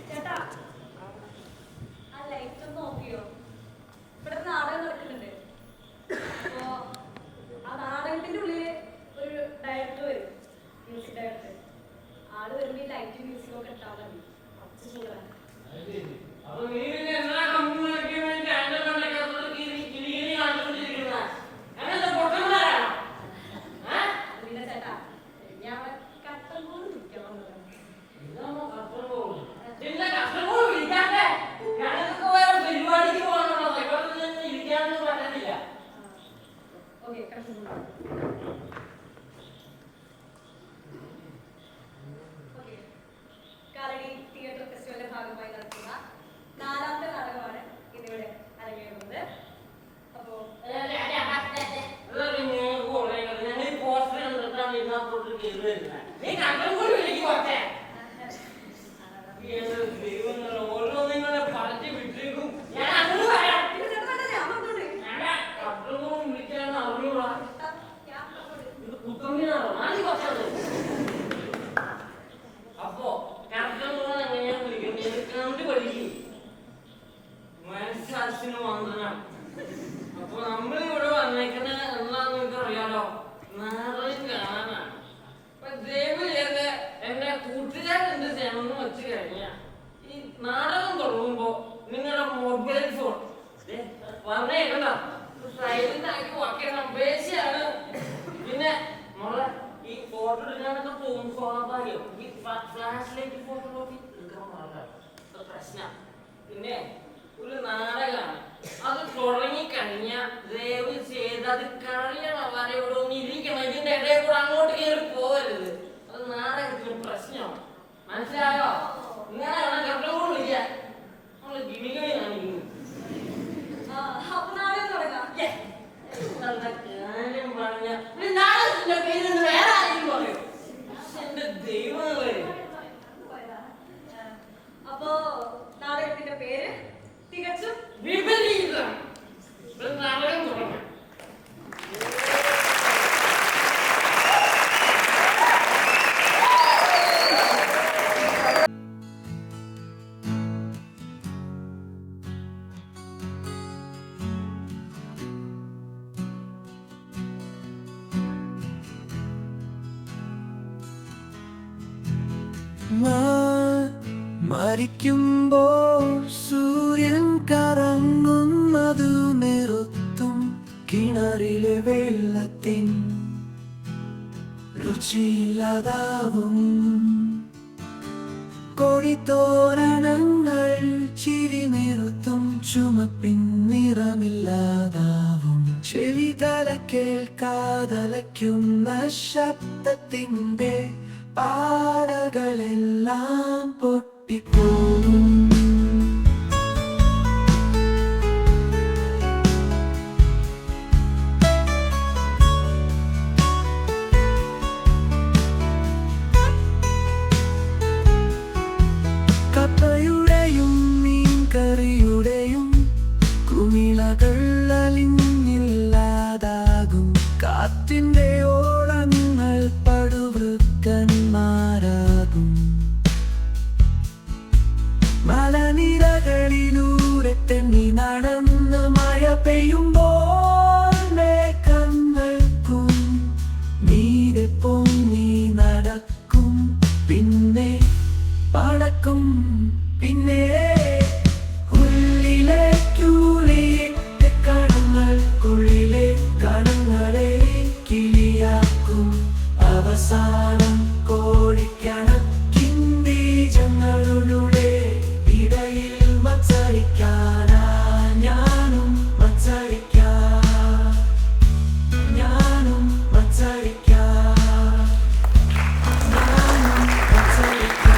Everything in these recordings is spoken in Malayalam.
ചേട്ടാ ആ ലൈറ്റ് ഒന്ന് നോക്കിയോ? ഇവിടെ നാടകം നടക്കുന്നുണ്ട്. അപ്പോ ആ നാടകത്തിന്റെ ഉള്ളില് ഒരു ഡയറക്ടർ വരും, മ്യൂസിക് ഡയറക്ടർ. ആള് വരുമ്പോ ഈ ലൈറ്റ് മ്യൂസിക്കും ഒക്കെ ഇട്ടാൽ മതി. കുറച്ച് ചൂടാണ്. പിന്നെ ചേട്ടാ ഞാൻ കട്ടൻ പോലും നിൽക്കണം. ഓക്കെ കട്ടൻ കാലടി തിയേറ്റർ ഫെസ്റ്റിവലിന്റെ ഭാഗമായി നടത്തുന്ന 4ാമത്തെ നാടകമാണ് ഇതിവിടെ അരങ്ങേറുന്നത്. അപ്പോ അപ്പൊ നമ്മളിവിടെ വന്നേക്കുന്ന എന്താന്ന് നിങ്ങൾക്ക് അറിയാലോ, നാടകം കാണാനാണ്. അപ്പൊ ദയവ് ചെയ്ത് എന്റെ കൂട്ടുകാരൻ എന്ത് ചെയ്യണമെന്ന് വെച്ച് കഴിഞ്ഞാൽ, ഈ നാടകം തുടങ്ങുമ്പോ നിങ്ങളുടെ മൊബൈൽ ഫോൺ പറഞ്ഞേക്കണ്ട, സൈലന്റ് ആക്കി വയ്ക്കണം. പേശിയാണ്. പിന്നെ നമ്മളെ ഈ ഫോട്ടോ എടുക്കാനൊക്കെ പോകും സ്വാഭാവികം. ഈ ഫ്ലാഷ് ലൈറ്റ് ഫോട്ടോഗ്രാഫി എടുക്കാൻ പാടില്ല, പ്രശ്നം. പിന്നെ ഒരു നാടകമാണ്, അത് തുടങ്ങിക്കഴിഞ്ഞാൽ ദയവ് ചെയ്ത് അത് കഴിയണ വരെ ഇവിടെ ഒന്ന് ഇരിക്കണം. ഇതിന്റെ ഇടയിൽ കൂടെ അങ്ങോട്ട് കയറി പോകരുത്. അത് നാടകത്തിന് പ്രശ്നമാണ്. മനസ്സിലായോ? ഇങ്ങനെയാണ് കട്ടോട് വിളിക്കാൻ നമ്മള് ഗിമികളി കാണിക്കുന്നത്. കാര്യം പറഞ്ഞ നാടകത്തിന്റെ പേര് വേറെ ആരെങ്കിലും പറയോ? എന്റെ ദൈവങ്ങളെ. അപ്പോ നാടകത്തിന്റെ പേര് തികച്ചും വിപരീതം. നാടകം തുടങ്ങാം. മരിക്കുമ്പോൾ സൂര്യൻ കറങ്ങുന്നതു നിർത്തും, കിണറിലെ വെള്ളത്തിൻ രുചിയില്ലാതാവും, കൊടിത്തോരണങ്ങൾ ചിരി നിർത്തും, ചുമപ്പിൻ നിറമില്ലാതാവും, ചെവി തല കേൾക്കാതലയ്ക്കുന്ന ശബ്ദത്തിൻ്റെ പാടകളെല്ലാം പൊട്ടിപ്പോകും. കപ്പയുടെയും മീൻകറിയുടെയും കുമിളകൾ അലിഞ്ഞില്ലാതാകും, കാറ്റിന്റെ ഓളങ്ങൾ പടുവൃക്കന്മാരാകും, മലനിരകളിലൂടെ തെന്നി നടന്ന് മഴ പെയ്യുമ്പോൾ മേഘങ്ങൾക്കും മീതെ പൊങ്ങി നടക്കും, പിന്നെ പടക്കും, പിന്നെ ഉള്ളിലെ ചൂളിയിട്ട് കണങ്ങൾക്കുള്ളിലെ കണങ്ങളെ കിളിയാക്കും, അവസാനം കോഴിക്കണക്കിൻ ബീജങ്ങളുടെ ഇടയിൽ മത്സരിക്കാനാ ഞാനും മത്സരിക്കാം, ഞാനും മത്സരിക്കാം, ഞാനും മത്സരിക്കാം.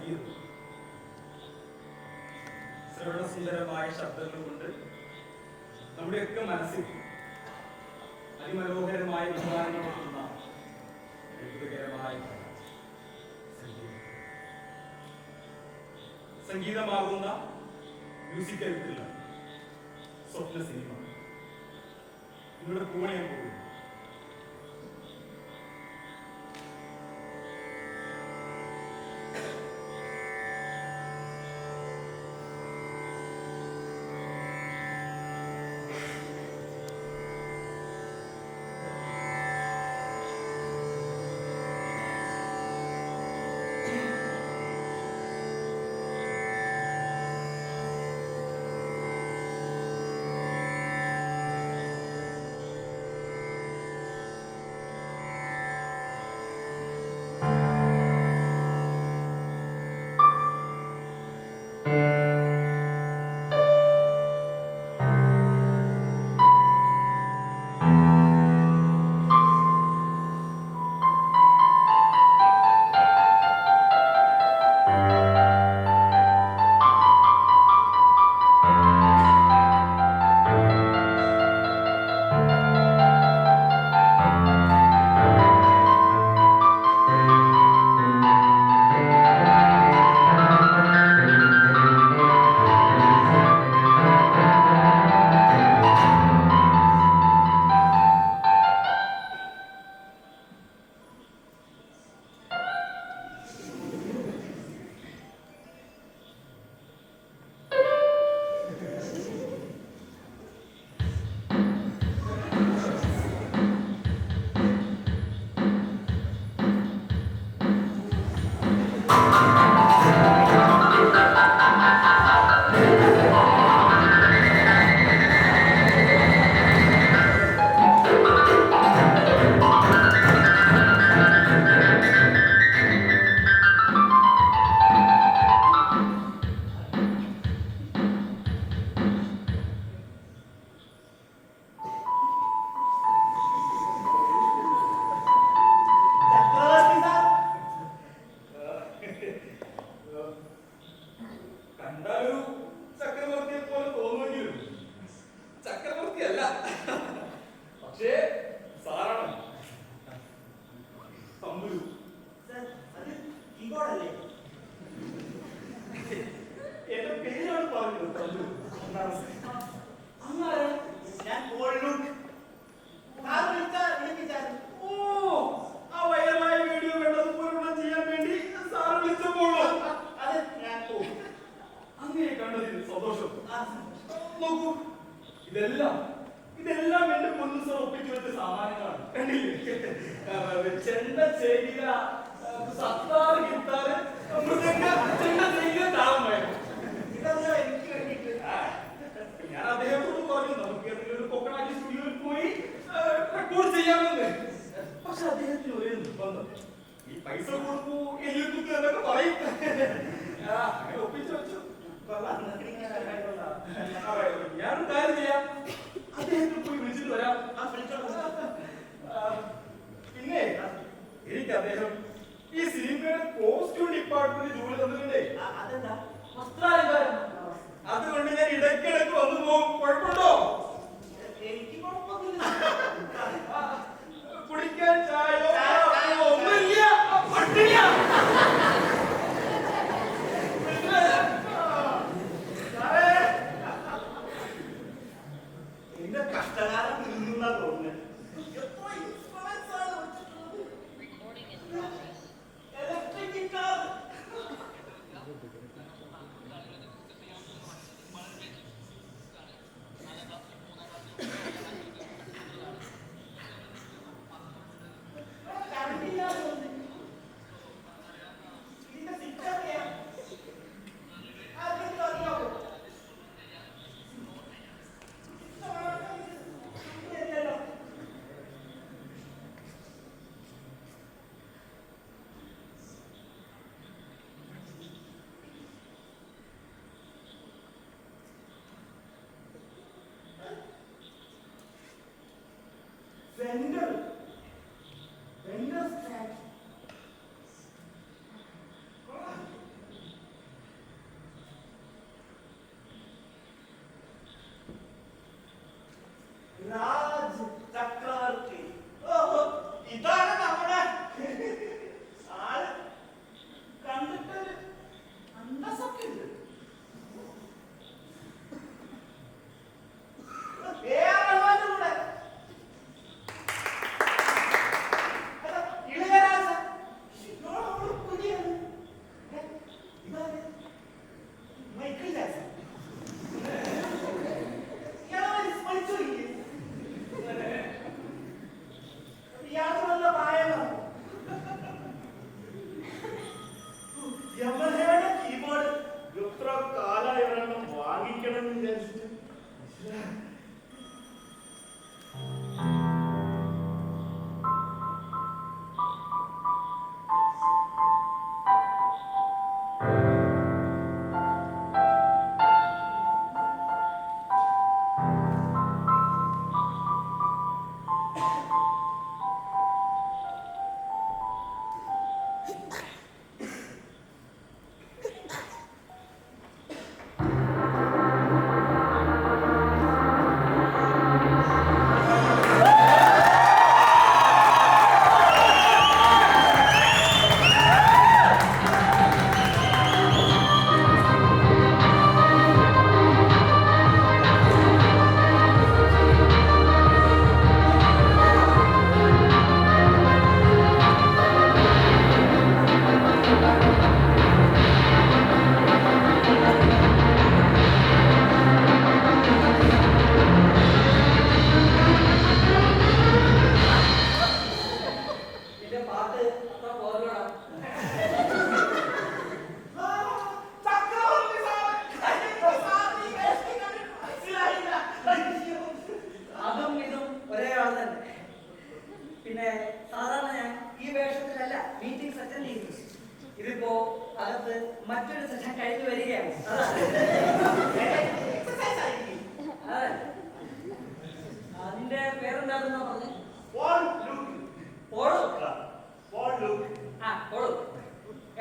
സംഗീതം. ശ്രവണസുന്ദരമായ ശബ്ദങ്ങൾ കൊണ്ട് നമ്മുടെയൊക്കെ മനസ്സിൽ അതിമനോഹരമായ വികാരങ്ങൾ നൽകുന്ന അത്ഭുതകരമായ സംഗീതം. സംഗീതമാകുന്ന മ്യൂസിക്കൽ ത്രില്ലർ സ്വപ്ന സിനിമ നിങ്ങളുടെ കൂടെ ഞാൻ പോകുന്നു. കണ്ടാലൊരു ചക്രവർത്തിയെ പോലെ തോന്നുമെങ്കിലും ചക്രവർത്തിയല്ല, പക്ഷേ സാറാണ്. തമ്പുരു എന്റെ പേരാണ് പറഞ്ഞത്. തമ്പുരു അങ്ങനെ ഞാൻ ഓ ആ വൈറലായ വീഡിയോ വേണ്ടതുപോലെ ചെയ്യാൻ വേണ്ടി സാറ് വിളിച്ചപ്പോഴോ അങ്ങനെ കണ്ടതിൽ സന്തോഷം. നോക്കൂ, ഇതെല്ലാം എന്റെ മുന്നിൽ സമർപ്പിച്ചു വെച്ച സാമാനങ്ങളാണ്. കണ്ടില്ലേ? ചെണ്ട, ചേകില, സത്താറ്, ഗിത്താറ്, മൃദംഗ, ചെണ്ട, ചേകില, താളമയം. ഇതെല്ലാം എനിക്ക് വേണ്ടിയിട്ട് ഞാൻ അദ്ദേഹത്തോട് പറഞ്ഞു നമുക്ക് ഏതെങ്കിലും ഒരു കൊക്കണാക്കി സ്റ്റുഡിയോയിൽ പോയി റെക്കോർഡ് ചെയ്യാമെന്ന്. പക്ഷെ അദ്ദേഹത്തിന് ഒരേ നിർബന്ധം, ഈ പൈസ കൊടുക്കൂ എല്ലിൽ കുത്തു എന്നൊക്കെ പറയും. അങ്ങനെ ഒപ്പിച്ചു വെച്ചു. ഞാനൊരു കാര്യം ചെയ്യാം, അദ്ദേഹത്തെ പോയി വിളിച്ചിട്ട് വരാം. പിന്നെ എനിക്ക് അദ്ദേഹം ഈ സിനിമയുടെ കോസ്റ്റ്യൂം ഡിപ്പാർട്ട്മെന്റ് ജോലി തന്നിട്ടുണ്ടേ. വസ്ത്രാലങ്കാരം. അതുകൊണ്ട് ഞാൻ ഇടയ്ക്കിടയ്ക്ക് വന്നു പോകും. കുഴപ്പമുണ്ടോ? എനിക്ക് കുഴപ്പമൊന്നുമില്ല. കുടിക്കാൻ ചായ ഒന്നുമില്ല, പട്ടിണിയാ. എന്റെ കഷ്ടകാലം തീർന്നാ തോന്നുന്നത്. Electric car. എന്ന് വിചാരിച്ചിട്ട് പിന്നെ സാധാരണ ഞാൻ ഈ വേഷത്തിലല്ല മീറ്റിംഗ്സ് അറ്റൻഡ് ചെയ്യുന്നു. ഇതിപ്പോ അകത്ത് മറ്റൊരു സെഷൻ കഴിഞ്ഞു വരികയാണ്. അതെ. അതിന്റെ പേരെന്താണെന്നാ പറഞ്ഞത്?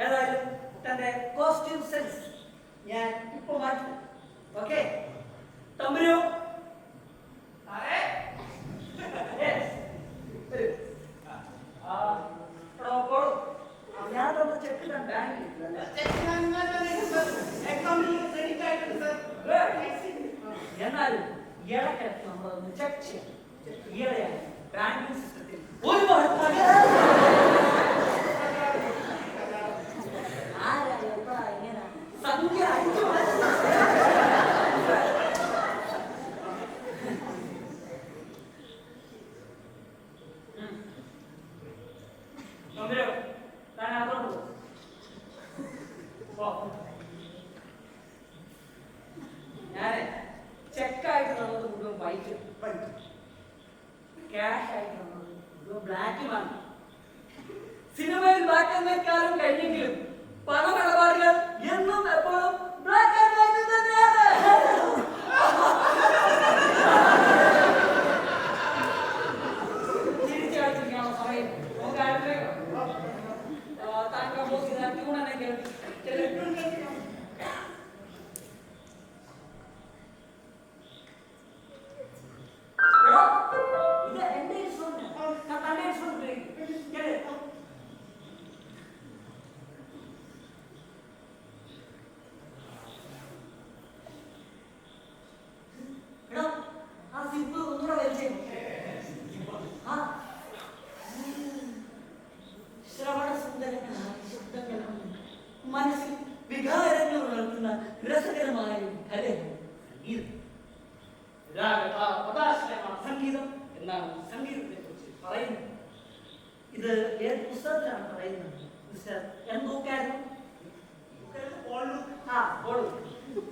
ഏതായാലും തന്റെ കോസ്റ്റ്യൂം സെൻസ് ഞാൻ ഇപ്പൊ മാറ്റും. ഓക്കെ തമ്പുരു ഞാൻ തന്ന ചെക്ക് ഞാൻ ബാങ്കിൽ എന്നാലും ഇടയ്ക്കിടയ്ക്ക് നമ്മളൊന്ന് ചെക്ക് ചെയ്യാം. ഈയിടെയാണ് ബാങ്കിങ് സിസ്റ്റത്തിൽ ഒരുപാട് സംഖ്യ അടിച്ചു ഞാന് ചെക്കായിട്ട് തന്നത് മുഴുവൻ വൈറ്റ് ക്യാഷ് ആയിട്ട് തന്നത് മുഴുവൻ ബ്ലാക്കുമാണ്. സിനിമയിൽ ബ്ലാക്ക് ആൻഡ് വൈറ്റ് കാലം കഴിഞ്ഞെങ്കിലും പണമിടപാടുകൾ എന്നും എപ്പോഴും ബ്ലാക്ക് ആൻഡ് വൈറ്റ് തന്നെയാണ്. ചിരിച്ചു കളിച്ചിരിക്കാനുള്ള സമയം നമുക്ക് ആരുടെയോ താൻ കമ്പോസ് ചെയ്ത ട്യൂൺ തന്നെ കേൾക്കും. ഇത് എന്റെ ഇൻസ്ട്രുമെന്റ്, ഞാൻ തന്റെ ഇൻസ്ട്രുമെന്റ് ആ സിപ്പ് ഒന്നുകൂടെ വലിച്ചേ. ശ്രവണ സുന്ദരങ്ങളായ ശബ്ദങ്ങളും മനസ്സിൽ വികാരങ്ങൾ ഉണർത്തുന്ന രസകരമായ കലയാണ് ഇത്. സംഗീതം എന്നാണ് സംഗീതത്തെ കുറിച്ച് പറയുന്നത്. ഇത് ഏത് പുസ്തകത്തിലാണ് പറയുന്നത് മിസ്റ്റർ എന്തോക്കാരും?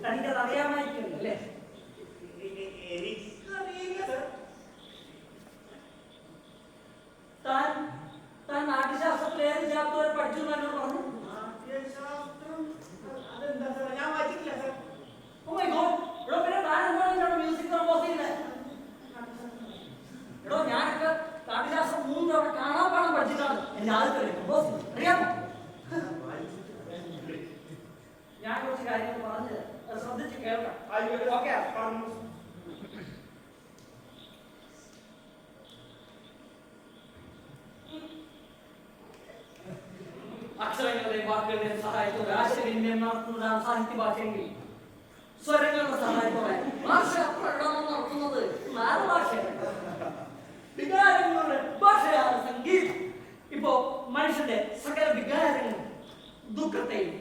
തനിക്കത് അറിയാമായിരിക്കും അല്ലേ? താൻ നാട്യശാസ്ത്രത്തിൽ ഏത് ചാപ്റ്റർ വരെ പഠിച്ചു എന്നോട് പറഞ്ഞു. മ്യൂസിക് കമ്പോസ് ചെയ്യുന്നത് എടോ, ഞാനൊക്കെ നാട്യശാസ്ത്രം 3 തവണ കാണാൻ പാടാൻ പഠിച്ചിട്ടാണ് എന്റെ ആദ്യത്തെ കമ്പോസ് ചെയ്യുന്നത്. അറിയാമോ? ഞാൻ കുറച്ച് കാര്യങ്ങൾ പറഞ്ഞത് ശ്രദ്ധിച്ച് കേൾക്കാം. അക്ഷരങ്ങളുടെയും വാക്കുകളുടെയും സഹായത്തോടെ ആശയവിനിമയം നടത്തുന്നതാണ് സാഹിത്യ ഭാഷയെങ്കിൽ സ്വരങ്ങളുടെ സഹായത്തോടെ ഭാഷ പ്രകടനം നടത്തുന്നത് ഭാഷയാണ്. വികാരങ്ങളുടെ ഭാഷയാണ് സംഗീതം. ഇപ്പോ മനുഷ്യന്റെ സകല വികാരങ്ങളും ദുഃഖത്തെയും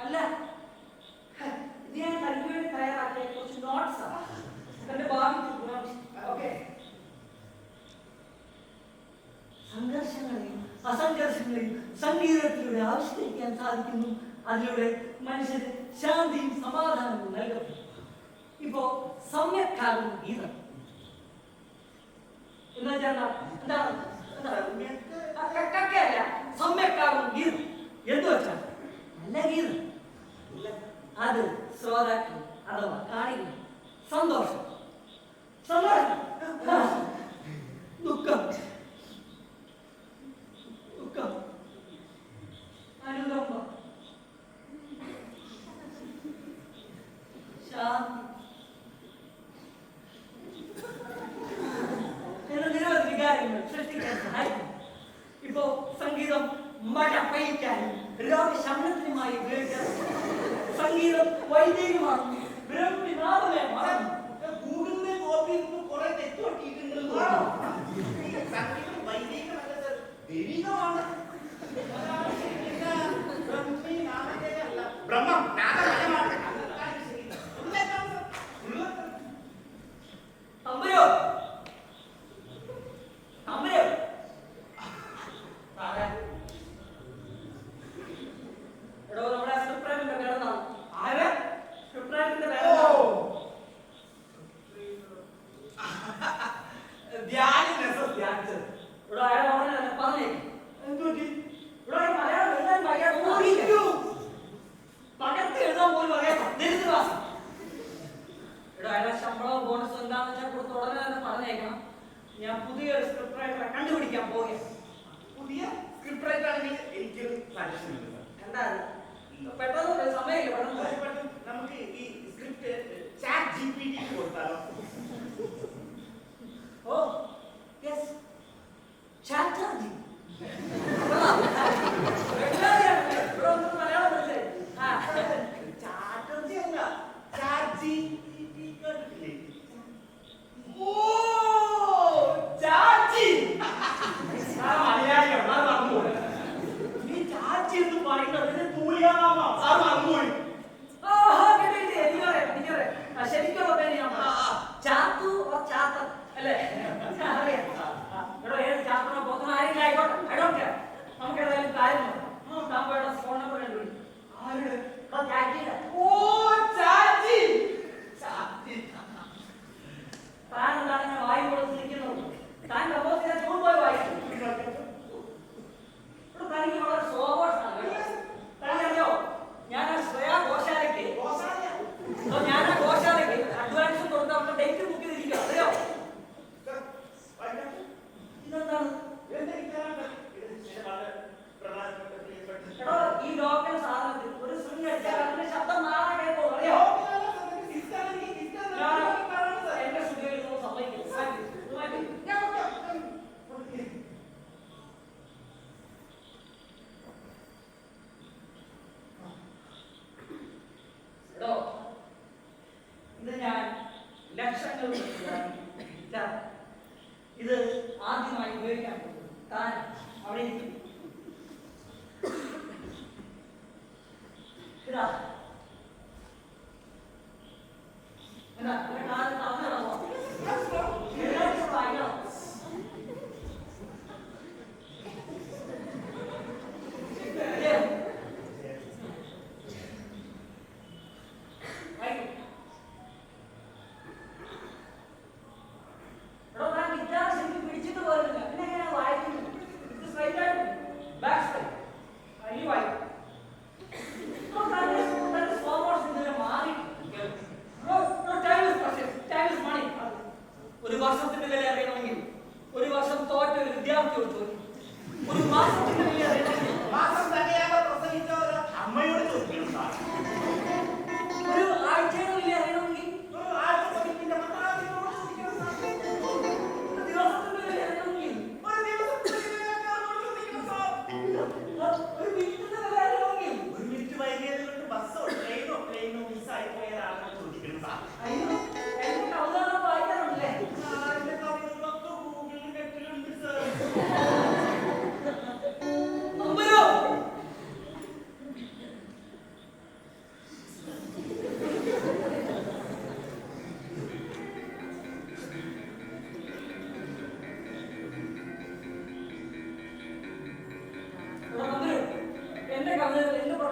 അല്ല, ഇത് ഞാൻ തനിക്ക് വേണ്ടി തയ്യാറാക്കിയ കുറച്ച് നോട്ട്സാണ്. തന്റെ ഭാവി സന്ദേശങ്ങളെയും സംഗീതത്തിലൂടെ ആവിഷ്കരിക്കാൻ സാധിക്കുന്നു. അതിലൂടെ മനുഷ്യന് ശാന്തിയും സമാധാനവും നൽകുന്നു. ഇപ്പോ സമ്യക്കാരും ഗീതം എന്നുവെച്ചാൽ സമ്യക്കാരും ഗീതം എന്ന് വെച്ചാൽ നല്ല ഗീതം. അത് ശ്രോതാക്കൾ അഥവാ കാണികൾ സന്തോഷം, സന്തോഷം, ദുഃഖം, ദുഃഖം, അനുകമ്പ, ശാന്തി എന്ന നിരവധി വികാരങ്ങൾ സൃഷ്ടിക്കാൻ സഹായിക്കും. ഇപ്പോ സംഗീതം മഴ പെയ്ക്കാനും രോഗശമനത്തിനുമായി ഉപയോഗിക്കാം. സംഗീതം വൈദികമാണ്. ബ്രഹ്മനാഥനെ മറന്നു ഗൂഗിളിലെ കോപ്പി കുറെ തെറ്റുപറ്റിയിട്ടുണ്ടല്ലോ. സംഗീതം വൈദികമല്ല സർ, ദൈവികമാണ്. ബ്രഹ്മം നാദമയമാണ്. അമ്പയോ അമ്പയോ എടോ നമ്മുടെ സ്ക്രിപ്റ്ററിന്റെ പേരെന്താണ്? ആര് സ്ക്രിപ്റ്ററിന്റെ പേരെന്താണ്? ധ്യാനിച്ചത്. ഇവിടെ അയാൾ അവിടെ പറഞ്ഞേ എന്തുപറ്റി? ഇവിടെ മലയാളം എഴുതാൻ മലയാളം പകർത്തി എഴുതാൻ പോലും അറിയാം. ദരിദ്രവാസം. ഇവിടെ അയാളെ ശമ്പളവും ബോണസും എന്താണെന്ന് വെച്ചാൽ കൊടുത്ത് ഉടനെ തന്നെ പറഞ്ഞേക്കണം. ഞാൻ പുതിയൊരു സ്ക്രിപ്റ്റ് റൈറ്ററെ കണ്ടുപിടിക്കാൻ പോവുകയാണ്. പുതിയ സ്ക്രിപ്റ്റ് റൈറ്റർ ആണെങ്കിൽ എനിക്കൊരു സജഷൻ ഉണ്ട് സർ. എന്താ പെട്ടെന്ന് സമയമില്ല. പെട്ടെന്ന് നമുക്ക് ഈ സ്ക്രിപ്റ്റ് ചാറ്റ് GPT കൊടുത്താലോ? ഓ യെസ് ചാറ്റാജി മലയാളം പഠിച്ചേ. ചാറ്റർജി അല്ല, ചാറ്റ് GPT കേട്ടിട്ടില്ലേ? ഓ ചാച്ചി. മലയാളിയാണ്, അത് മറന്നുപോയി. നീ ചാച്ചി എന്ന് പറയുന്നതിന് തൂലിയാനാമ സാർ മറന്നുപോയി. ശരിക്കുള്ള പേര് ഞാൻ ചാത്തു ചാത്ത അല്ലേ? ഏത് ചാത്തനോ പോത്തനോ ആരെങ്കിലും ആയിക്കോട്ടെ, ഐ ഡോണ്ട് കെയർ. നമുക്ക് ഏതായാലും കാര്യം താമ്പയുടെ ഫോൺ നമ്പർ കണ്ടുപിടിക്കും. ആരുടെ? ചാറ്റിയുടെ. ഓ ചാച്ചി. ചാച്ചി. താൻ എന്താണ് ഇങ്ങനെ വായു കൊടുത്ത് നിൽക്കുന്നത്? താൻ കമ്പോസ് ചെയ്ത ചൂട് പോയി വായിക്കും. ഇവിടെ തനിക്ക് വളരെ സ്ലോഘോഷമാണ്. തനിക്കറിയോ ഞാൻ ആ ശ്രേയാ ഘോഷാലയ്ക്ക് ഞാൻ ആ ഘോഷാലയ്ക്ക് അഡ്വാൻസും കൊടുത്ത് അവരുടെ ഡേറ്റ് ബുക്ക് ചെയ്തിരിക്കുക. അറിയോ ഇതെന്താണ്? എടോ ഈ ലോക്കൽ സാധനത്തിൽ ഒരു സ്ട്രിംഗ് അടിച്ചാൽ അതിന്റെ ശബ്ദം മാറാൻ കേൾക്കോ? അറിയോ എന്റെ സ്റ്റുഡിയോയിൽ നിന്ന് സമ്മതിക്കും. എടോ ഇത് ഞാൻ ലക്ഷങ്ങൾ ഇത് ആദ്യമായി ഉപയോഗിക്കാൻ പോകുന്നു. താൻ അവിടെ ഇരിക്കും. ഇതാ എന്താ താൻ തളർന്നിടണോ? എഴുതാൻ വായിക്കണോ? ഒരു വർഷത്തിന്റെ വില അറിയണമെങ്കിൽ ഒരു വർഷം തോറ്റ ഒരു വിദ്യാർത്ഥിയോട് ചോദിക്കും. ഒരു മാസത്തിന്റെ വില അറിയണമെങ്കിൽ മാസം തന്നെയാണ് പ്രസംഗിച്ചവര് അമ്മയോട് ചോദിക്കണം സാർ. ഒരു ആഴ്ചയുടെ വില അറിയണമെങ്കിൽ ഒരു ആഴ്ച പഠിപ്പിന്റെ മന്ത്രാലയത്തോട് ചോദിക്കണം സാർ. ഒരു ദിവസത്തിന്റെ വില അറിയണമെങ്കിൽ ഒരു ദിവസത്തിന്റെ വിലക്കാരോട് ചോദിക്കണം സാർ. ഒരു മിനിറ്റിന്റെ വില അറിയണമെങ്കിൽ ഒരു മിനിറ്റ് വൈകിയത് കൊണ്ട് ബസ്സോ ട്രെയിനോ മിസ്സായി പോയ ഒരാളോട് ചോദിക്കണം സാർ. അയ്യോ എന്റെ കൗതാളം വായിക്കാറുണ്ടല്ലേ? സാറിന്റെ കവിതകളൊക്കെ ഗൂഗിളിൽ നെറ്റിലുണ്ട് സാർ.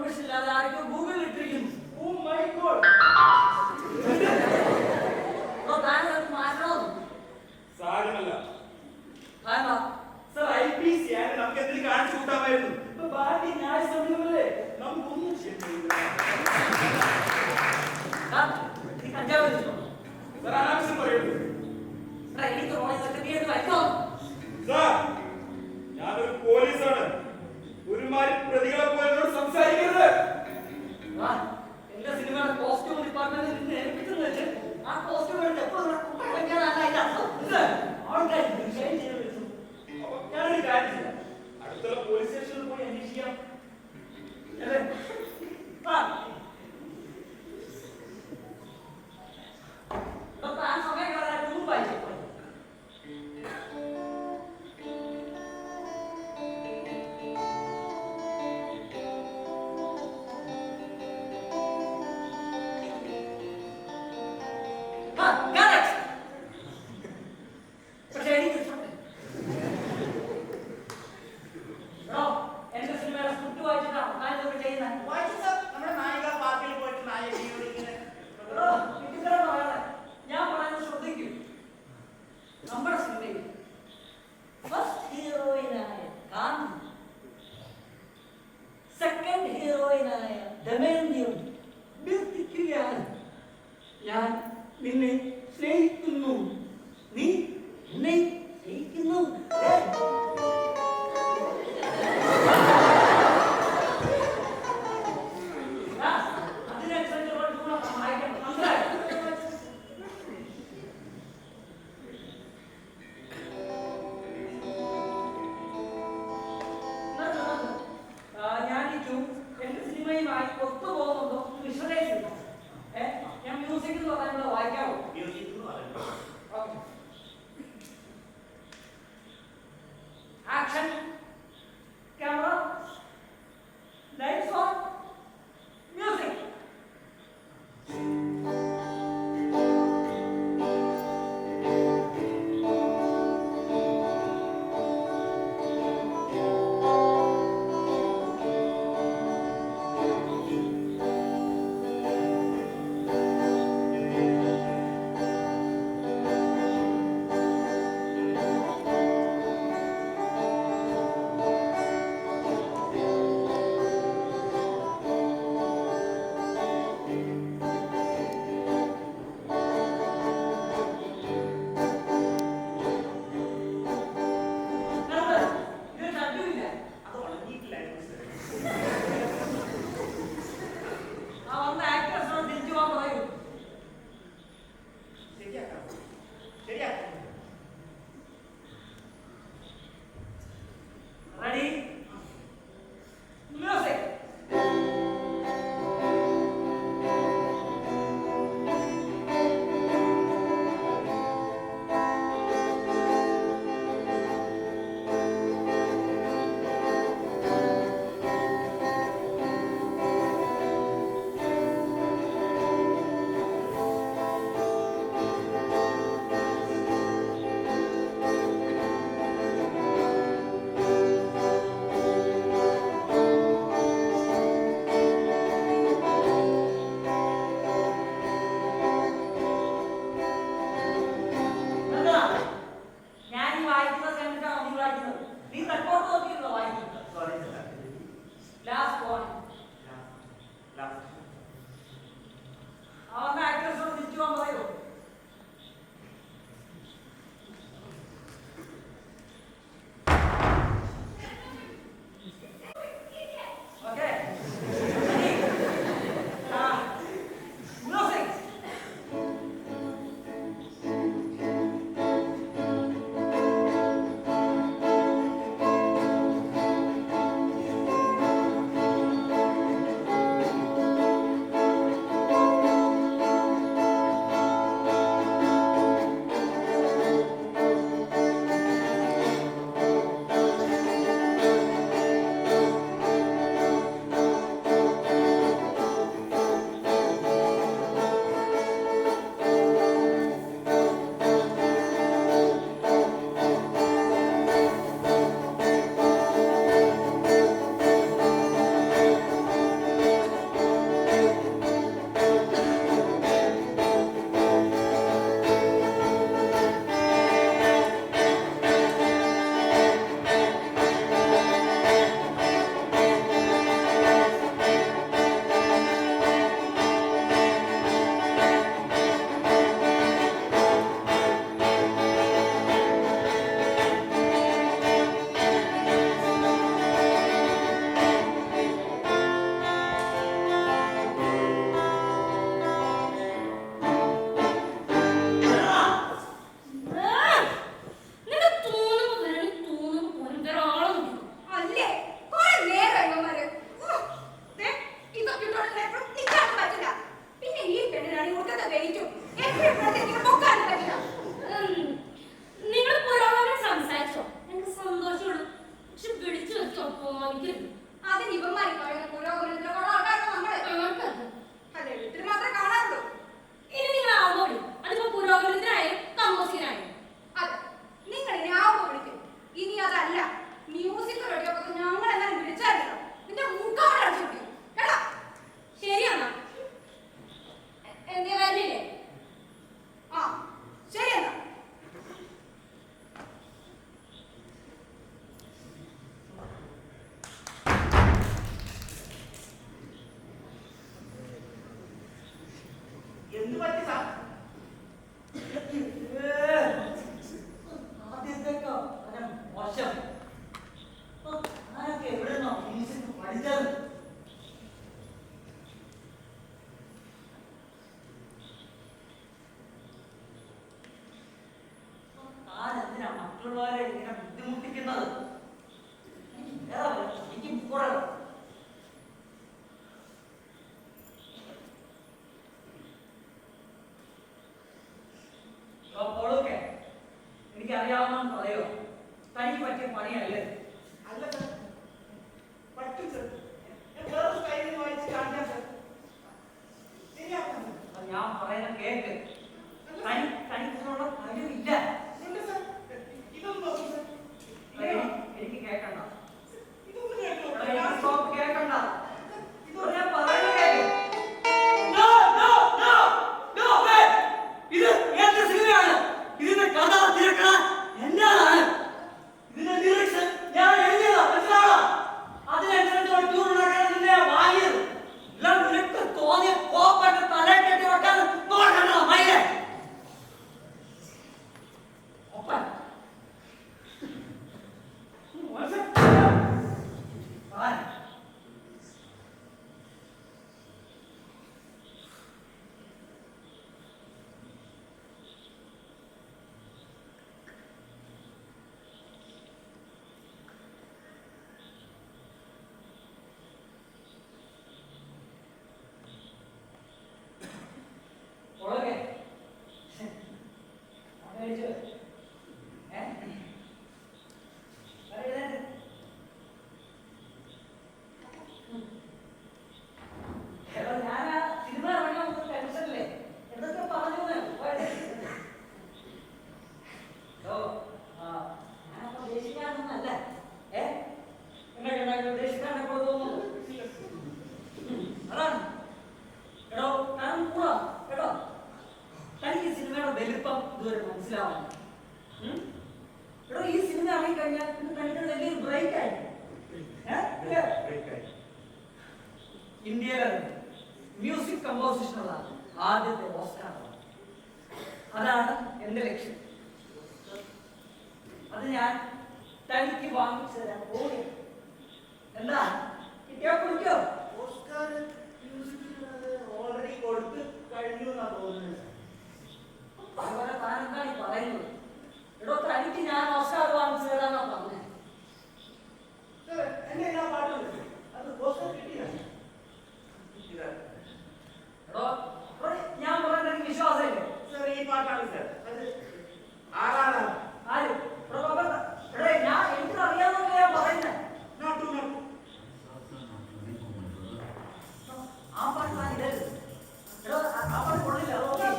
പെർമിഷൻ ഇല്ലാതെ ആരൊക്കെ ഗൂഗിളിൽ ഇട്ടിരിക്കുന്നു. Oh my god. താൻ മാറ്റണമെന്ന് സാരമല്ല ആരാ സർ, IPC ആണ്. നമുക്ക് എന്തെങ്കിലും കാണിച്ചു കൂട്ടാമായിരുന്നു. ഇപ്പൊ ബാക്കി ന്യായ സമയമല്ലേ, നമുക്കൊന്നും ചെയ്യാൻ കഴിയില്ല. നീ കഞ്ചാവ് വെച്ചിട്ടുണ്ടോ? സർ, അനാവശ്യം പറയുന്നു. എനിക്ക് തോന്നി സെക്രട്ടറിയേറ്റ് വയ്ക്കോ. സാർ, ഞാനൊരു പോലീസാണ്. ഒരുമാതിരി പ്രതികളെ പോലെ എന്നോട് സംസാരിക്കരുത്. എന്റെ സിനിമയുടെ കോസ്റ്റ്യൂം ഡിപ്പാർട്ട്മെന്റിൽ നിന്ന് ഏൽപ്പിച്ചെന്ന് വെച്ച് ആ കോസ്റ്റ്യൂം എടുത്ത് എപ്പോഴും ആൾക്കാർ ഡിസൈൻ ചെയ്ത് വെച്ചു. ഞാനൊരു കാര്യം ചെയ്യാം. അടുത്തുള്ള പോലീസ് സ്റ്റേഷനിൽ പോയി അന്വേഷിക്കാം. അല്ലേ? ആ. അപ്പൊ ആ സമയം കളയാൻ മുമ്പായി പക്ഷേ എനിക്ക് എന്റെ സിനിമയുടെ സ്ക്രിപ്റ്റ് വായിച്ചിട്ടാണ് ഞാൻ ഇതൊക്കെ ചെയ്യുന്നത്. നമ്മുടെ നായിക പാർക്കിൽ പോയിട്ട് നായികയോട് ഇങ്ങനെ ഞാൻ പറയുന്നത് ശ്രദ്ധിക്കും. നമ്മുടെ സിനിമയിൽ ഫസ്റ്റ് ഹീറോയിനായ ഗാന്ധി, സെക്കൻഡ് ഹീറോയിനായ ദമയന്തിയും അഭ്യർത്ഥിക്കുകയാണ്. ഞാൻ നിന്നെ സ്നേഹിക്കുന്നു, നീ എന്നെ സ്നേഹിക്കുന്നു. അതിനനുസരിച്ചുള്ള വായിക്കണം. മനസ്സിലായോ? മറ്റുള്ളവരെ ഇങ്ങനെ ബുദ്ധിമുട്ടിക്കുന്നത് എനിക്ക് കുറെ ഓളൊക്കെ എനിക്കറിയാവുന്ന പറയോ തനിക്ക് പറ്റിയ പണിയല്ലേ? അല്ല സർ, പറ്റും സർ. ഞാൻ വേറെ സ്റ്റൈലിൽ വായിച്ച് കാണിക്കാം സർ. ശരിയാക്കാം സർ. അത് ഞാൻ പറയുന്ന കേക്ക്. തനിക്കുള്ള കഴിവില്ല. ഉണ്ട് സർ. ഇതൊന്ന് നോക്കൂ സർ. എനിക്ക് കേൾക്കണ്ട. ഇതൊന്ന് കേട്ടോ. കേൾക്കണ്ട. ഇതൊന്ന് ഞാൻ പറയുന്ന cake. No, no, no, no, wait. ഇത് ഏത് സിനിമയാണ്? ഇതിന്റെ കഥ തിരക്കഥ എന്താണ്? ഇതിന്റെ ലിറിക്സ് ഞാൻ എഴുതിയതാ, മനസ്സിലാണോ? അതിനനുസരിച്ചുള്ള ട്യൂൺ ഉണ്ടാക്കാൻ നിന്നെ വാങ്ങിയത്. എല്ലാം നിനക്ക് തോന്നിയ കോപ്പട്ട് തലയിൽ കെട്ടി വെക്കാൻ നോക്കണ്ട മയിലെ. ഒപ്പൻ. ഇന്ത്യയിലെ മ്യൂസിക് കമ്പോസിഷനുള്ള ആദ്യത്തെ ഓസ്കാർ. അതാണ് എന്റെ ലക്ഷ്യം. അത് ഞാൻ തനിക്ക് വാങ്ങിച്ചു തരാൻ പോവുകയാണ്. എന്താ കിട്ടിയോ? കുടിക്കോ? ഓസ്കാർ മ്യൂസിക്കിന് ഓൾറെഡി കൊടുത്ത് കഴിഞ്ഞു എന്നാണ് തോന്നുന്നത്. അതുപോലെ താൻ എന്താണ് ഈ പറയുന്നത്? എടോ, തനിക്ക് ഞാൻ ഓസ്കാർ വാങ്ങിച്ചു തരാന്നാ പറഞ്ഞത്. സർ, എന്റെ എല്ലാ പാട്ടും അത് ഓസ്കാർ കിട്ടിയില്ല. എടോ, ഞാൻ പറയുന്നത് എനിക്ക് വിശ്വാസമില്ലേ? സർ, ഈ പാട്ടാണ് സർ. അത് ആരാണ്? ആര്? ഞാൻ എനിക്ക് അറിയാവുന്ന ഞാൻ പറയുന്നത്. Note note. ആ പാട്ട് താൻ ഇടരുത്. എടോ, ആ പാട്ട് കൊള്ളില്ല. അത് ഓക്കേ.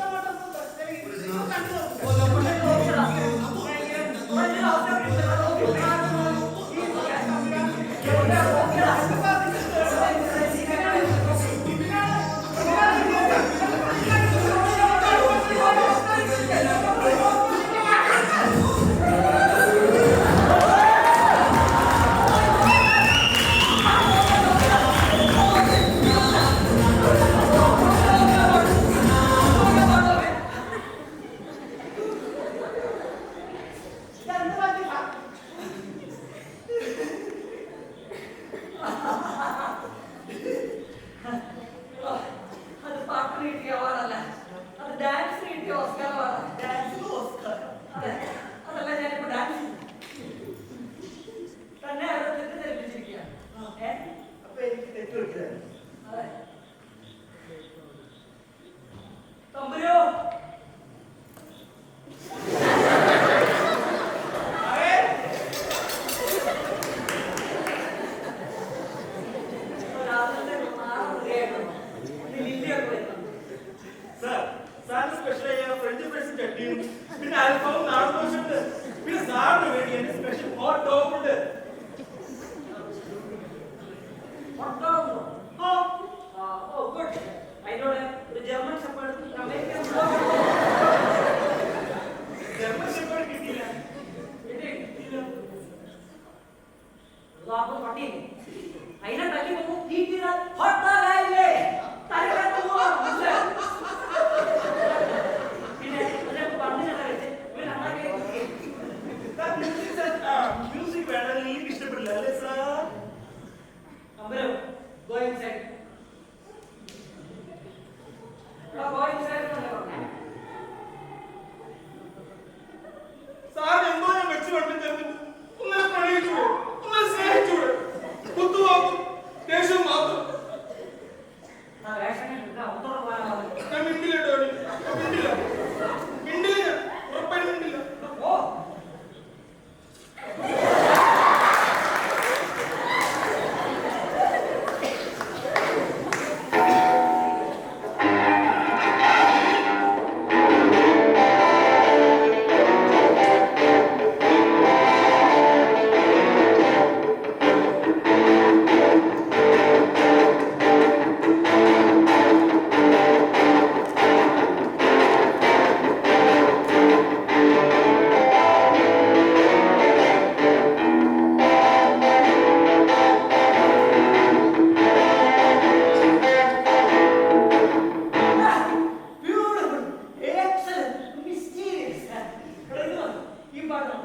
സാർ എന്തോ ഞാൻ വെച്ചു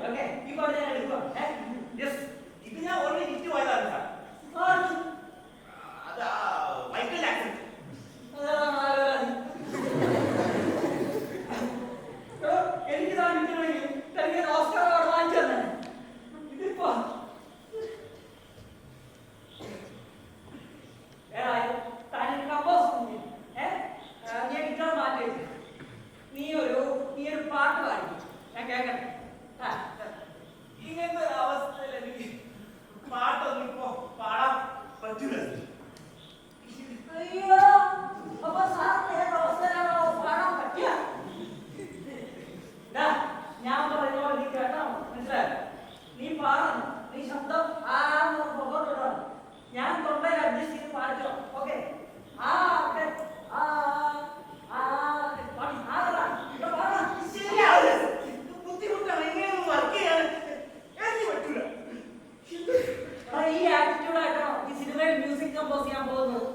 ഓക്കെ ഈ പാട്ട് ഞാൻ എടുക്കുക യെസ് ഇത് ഞാൻ ഓൾറെഡി വിറ്റ് പോയതാണ് സാർ അത് മൈക്കൽ ജാക്സൺ എനിക്ക് താല്പര്യമെങ്കിൽ തനിക്ക് ഓസ്കാർ അവാർഡ് വാങ്ങിച്ചു തന്നെ ഇതിപ്പോ താൻ കമ്പോസ് ഞാൻ ഗിറ്റാർ മാറ്റി നീ ഒരു പാട്ട് പാടി ഞാൻ കേൾക്കട്ടെ ഇങ്ങനത്തെ ഒരു അവസ്ഥയിൽ എനിക്ക് പാട്ടൊന്നും ഇപ്പോ പാടാൻ പറ്റൂല അയ്യോ അപ്പൊ സാറിന് അവസ്ഥയിലാണോ പാടാൻ പറ്റിയ ഞാൻ പറഞ്ഞോ നീ കേട്ടോ മനസ്സിലായോ നീ പാടണം നീ ശബ്ദം പുറത്തോട്ടോ ഞാൻ തൊണ്ടയിൽ അഡ്ജസ്റ്റ് ചെയ്ത് പാടിച്ചോ ഓക്കെ ശരിയാവില്ല ബുദ്ധിമുട്ടാണ് ഇങ്ങനെയൊന്നും വർക്ക് ചെയ്യാൻ എനിക്ക് പറ്റൂല ഈ ആറ്റിറ്റ്യൂഡ് ആയിട്ടാണോ ഈ സിനിമയിൽ മ്യൂസിക് കമ്പോസ് ചെയ്യാൻ പോകുന്നത്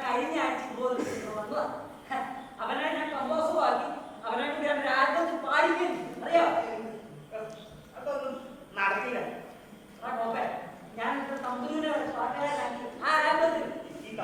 കഴിഞ്ഞ ആഴ്ച പോലും വന്നതാ അവനെ ഞാൻ കമ്പോസും ആക്കി അവനെ കൂടി അവന്റെ ആൽബത്തിൽ പാടിക്കും അറിയോ അതൊന്നും നടക്കില്ല ഞാൻ തമ്പുരുവിനെ പാട്ടുകാരനാക്കി ആ ആൽബത്തിൽ ഈ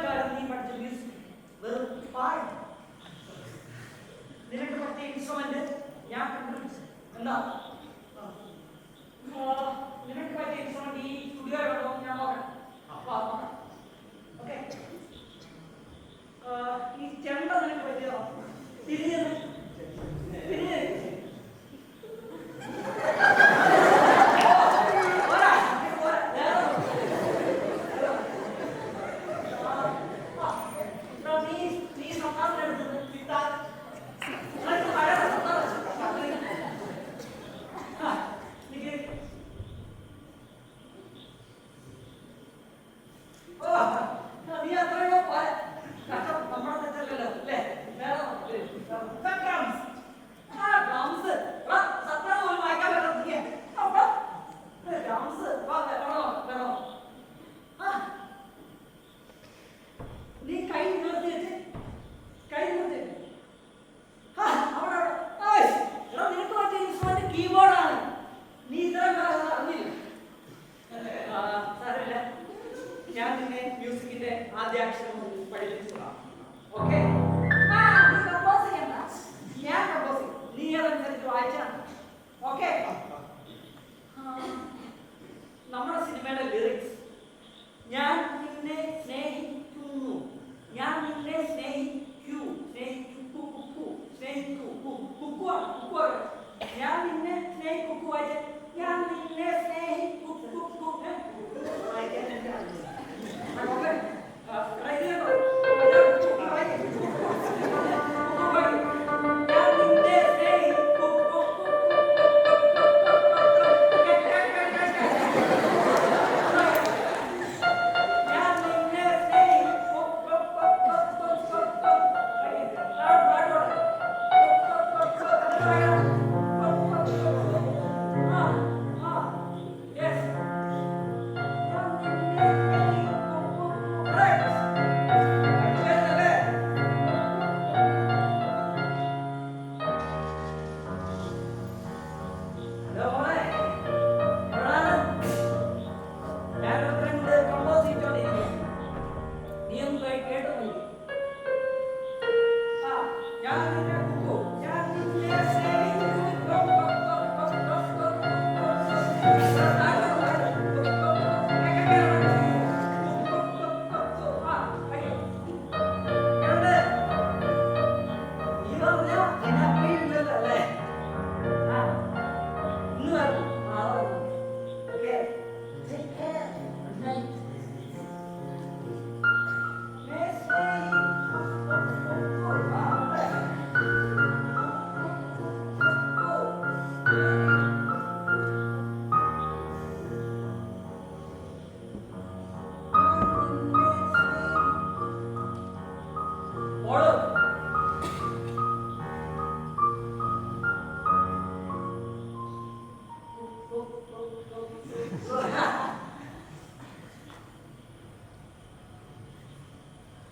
കാലം നീ പഠിച്ച മ്യൂസിക് വെറും പായ. നിനക്ക് പറ്റിയ ഇൻസ്ട്രുമെന്റ് ഞാൻ കണ്ടുപിടിച്ചു. എന്താ നിനക്ക് പറ്റിയ ഇൻസ്ട്രുമെന്റ് ഈ സ്റ്റുഡിയോയിലുണ്ടോ ഞാൻ നോക്കാം. ഓക്കെ, ഈ ചെണ്ട നിനക്ക് പറ്റിയതോ? തിരിഞ്ഞത് നമ്മുടെ സിനിമയുടെ ലിറിക്സ് ഞാൻ നിന്നെ സ്നേഹിക്കുന്നു, ഞാൻ നിന്നെ സ്നേഹിക്കൂ, ഞാൻ നിന്നെ സ്നേഹിക്കൂ, ഞാൻ നിന്നെ സ്നേഹിക്കൂ.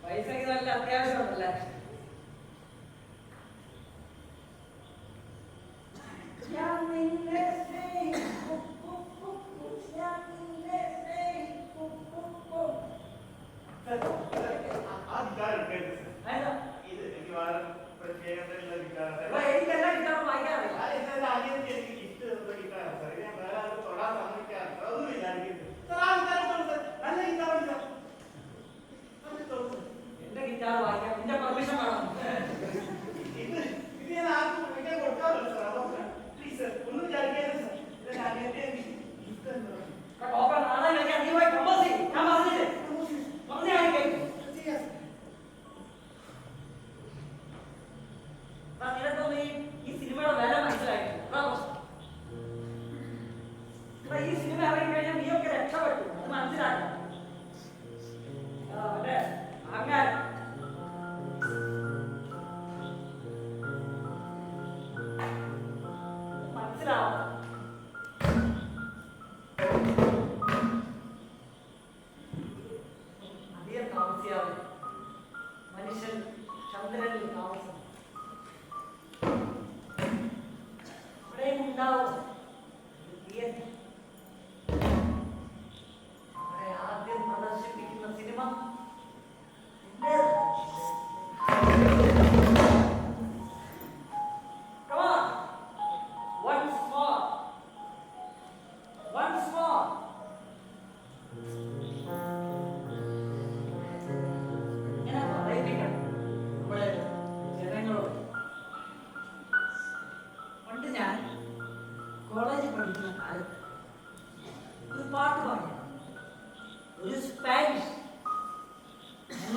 പൈസക്ക് നല്ല അത്യാവശ്യമുണ്ടല്ലേ? എനിക്കെല്ലാം കിട്ടാൻ വായിക്കാറില്ല. എന്റെ ഗിറ്റാർ വായിക്കാൻ എന്റെ പെർമിഷൻ വേണം. നാളെ കളിക്കാൻ നീ പോയി കമ്പോസ് ചെയ്യും. ഞാൻ പറഞ്ഞില്ലേ പറഞ്ഞ നിനക്കൊന്നും ഈ സിനിമയുടെ വില മനസ്സിലായിട്ടില്ല. ഈ സിനിമ ഇറങ്ങി കഴിഞ്ഞാൽ നീയൊക്കെ രക്ഷപ്പെട്ടു, അത് മനസ്സിലാക്കണം. അങ്ങനെ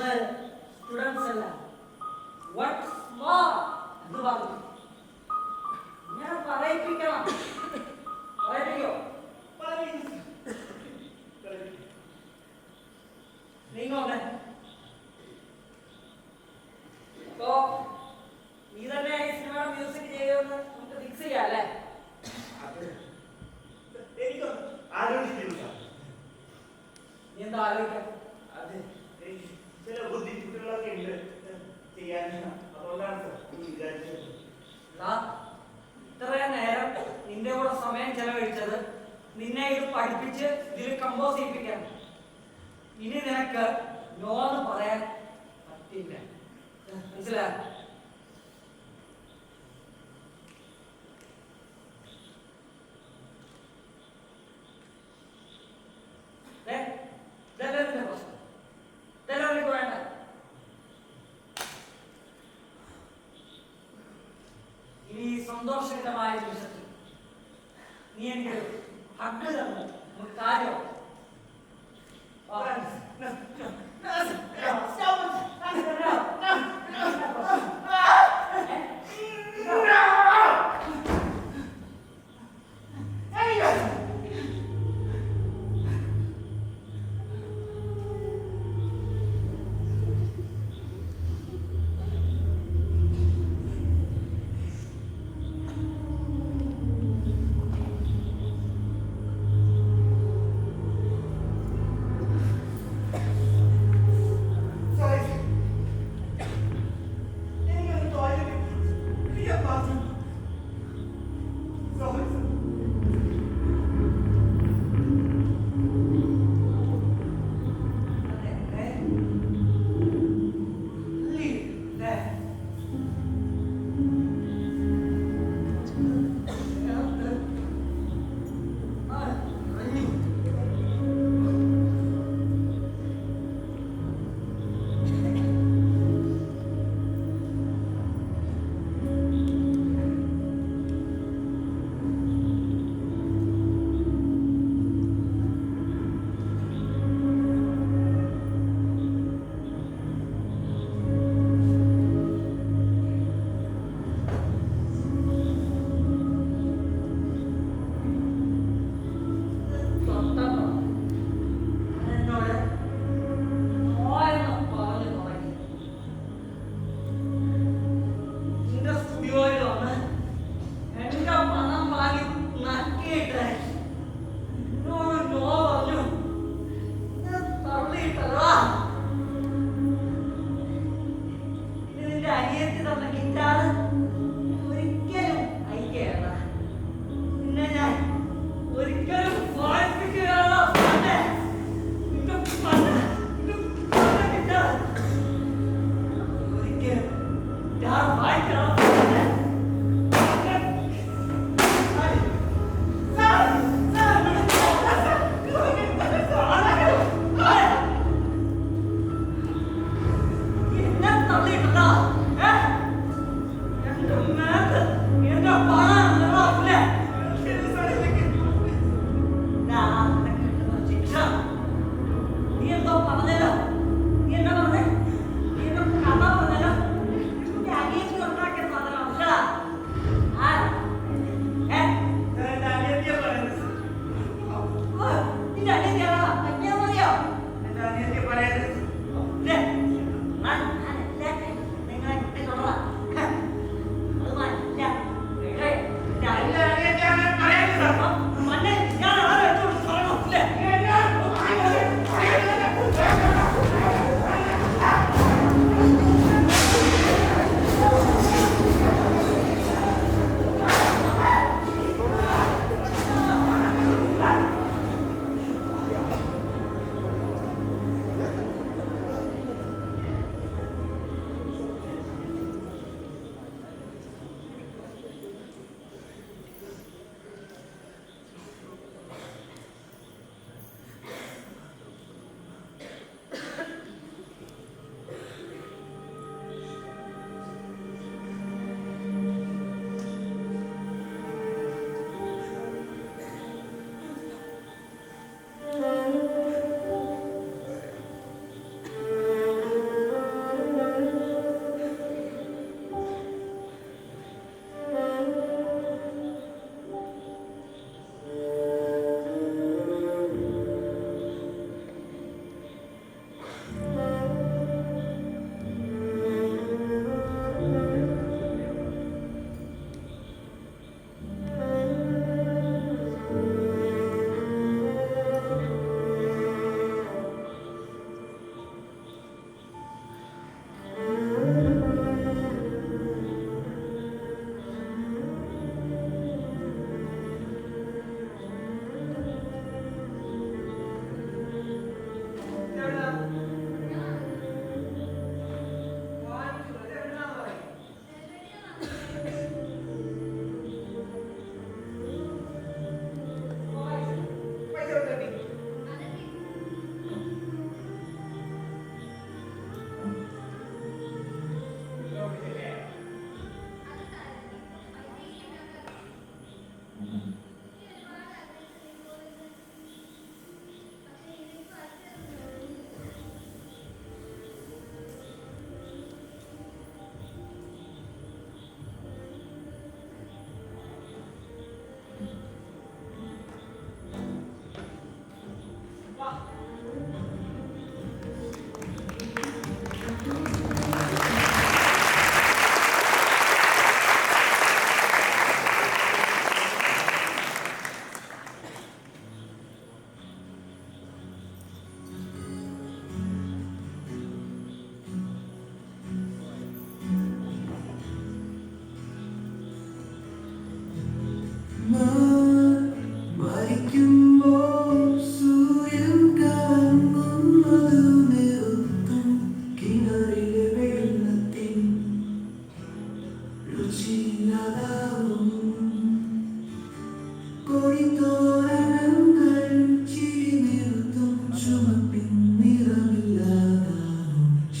അന്ന് സ്റ്റുഡൻസ് അല്ല വാട്ട്സ് മോർ എന്ന് പറഞ്ഞു. ഞാൻ പറയിപ്പിക്കണം. പറയിപ്പിക്കോ? നീങ്ങോട്ടെ. അപ്പോ നീ തന്നെ ഈ സിനിമയുടെ മ്യൂസിക് ചെയ്യുമെന്ന് നമുക്ക് ഫിക്സ് ചെയ്യാം അല്ലേ? എനിക്ക് ആലോചിക്കുന്നു സാർ. നീ എന്താ ആലോചിക്കാം? അത് എനിക്ക് ചില ബുദ്ധിമുട്ടുകളൊക്കെ ഉണ്ട് ചെയ്യാൻ. അതുകൊണ്ടാണ് സാർ ഈ വിചാരിച്ചത്. ഇത്രയും നേരം നിന്റെ കൂടെ സമയം ചെലവഴിച്ചത് നിന്നെ ഇത് പഠിപ്പിച്ച് ഇതിൽ കമ്പോസ് ചെയ്യിപ്പിക്കാൻ. ഇനി നിനക്ക് നോ എന്ന് പറയാൻ പറ്റില്ല. മനസ്സിലാ? പ്രശ്നം ഇതെല്ലാം വേണ്ട. ഇനി സന്തോഷകരമായ നിമിഷത്തിൽ നീ എനിക്ക് ഹഗ് തന്നു. നമുക്ക് കാര്യം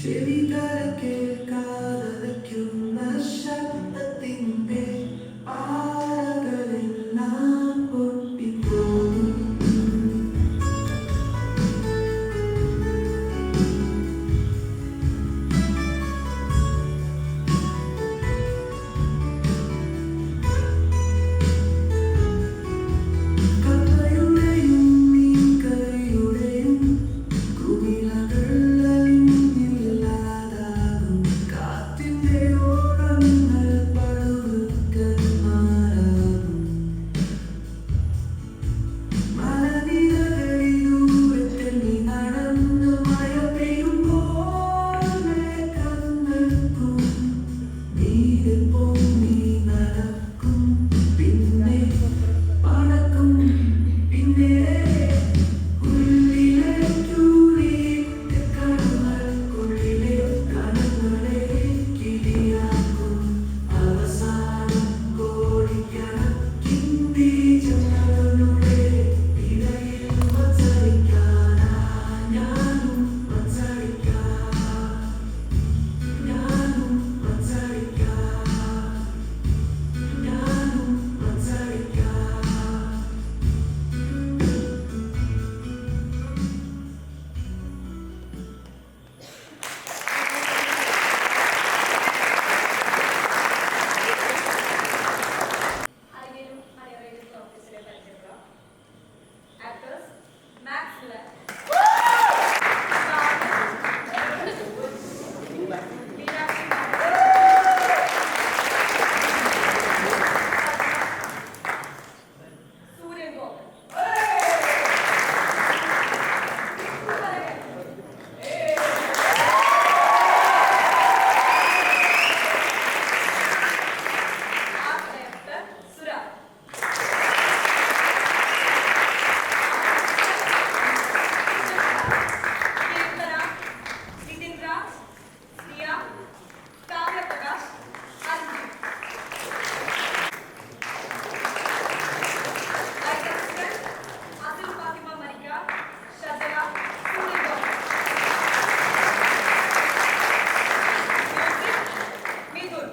ചെവിതര കേൾക്കാതയ്ക്കുന്ന ശബ്ദത്തിൻ്റെ പാറകളെല്ലാം പൊട്ടിപ്പോകും. കഥയുടെയും മീൻകറിയുടെയും കുമിളകൾ അലിഞ്ഞില്ലാതാകും. കാറ്റിൻ്റെ ഓളങ്ങൾ പഴുതുകൾ മാറാകും. മലനിരകളിലൂടെ തെന്നി നടന്ന് മഴ പെയ്യുമ്പോൾ മേഘങ്ങൾക്കും നീര് പൊങ്ങി നടക്കും. പിന്നെ പടക്കും. പിന്നെ ഉള്ളിലേക്കുള്ളിട്ട് കണ്ണുകൾക്കുള്ളിലെ കനങ്ങളെ കിളിയാക്കും. അവസാനം കോടിക്കണക്കിൻ്റെ ജനങ്ങളുടെ ഇടയിൽ മത്സരിക്കാനാ ഞാനും മത്സരിക്കാം. ഞാനും മത്സരിക്കാം. ഞാനും മത്സരിക്കാം. അരങ്ങേറും അണിയറയിലും ഓഫീസിലെ പരിചയപ്പെടാം. ആക്ടേഴ്സ് മാക്സ് ലാൻ, Meenakshi, Suryan Gopan. Art director Suraj. Keerthana, Nithin Raj, Siya, Kavyaprakash, Arjun. Light assistant Asil Fathima മരിക്ക, Shajala, Suryan Gopan. Music Mithun.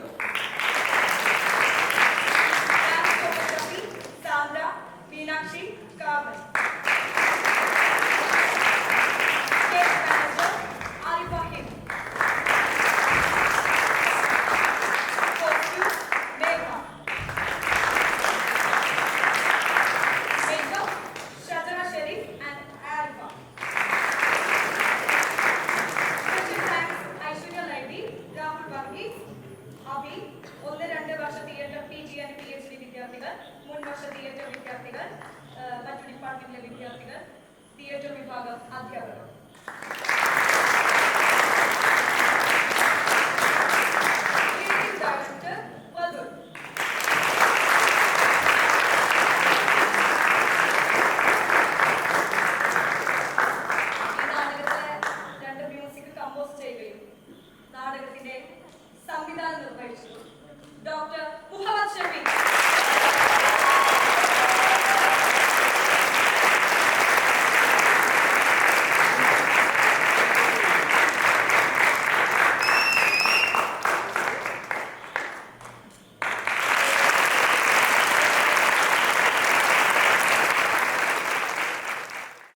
Dance photography Sandra, Meenakshi, കാവൽ. Stage manager Arif Wahid. Costume Megha. Makeup Shajara Sharif and Arifa. Special thanks Aishwarya Naidu, Rahul Varghese, Abhi, 1-2 Varsha theatre PG and PhD വിദ്യാർത്ഥികൾ, മുൻ വർഷ തിയേറ്റർ വിദ്യാർത്ഥികൾ, മറ്റു ഡിപ്പാർട്ട്മെന്റിലെ വിദ്യാർത്ഥികൾ, തിയേറ്റർ വിഭാഗം അധ്യാപകർ. Creative Director Wadul. ഈ നാടകത്തിലെ 2 മ്യൂസിക് കമ്പോസ് ചെയ്യുകയും നാടകത്തിന്റെ സംവിധാനം നിർവഹിച്ചു ഡോക്ടർ മുഹമ്മദ് ഷമീർ.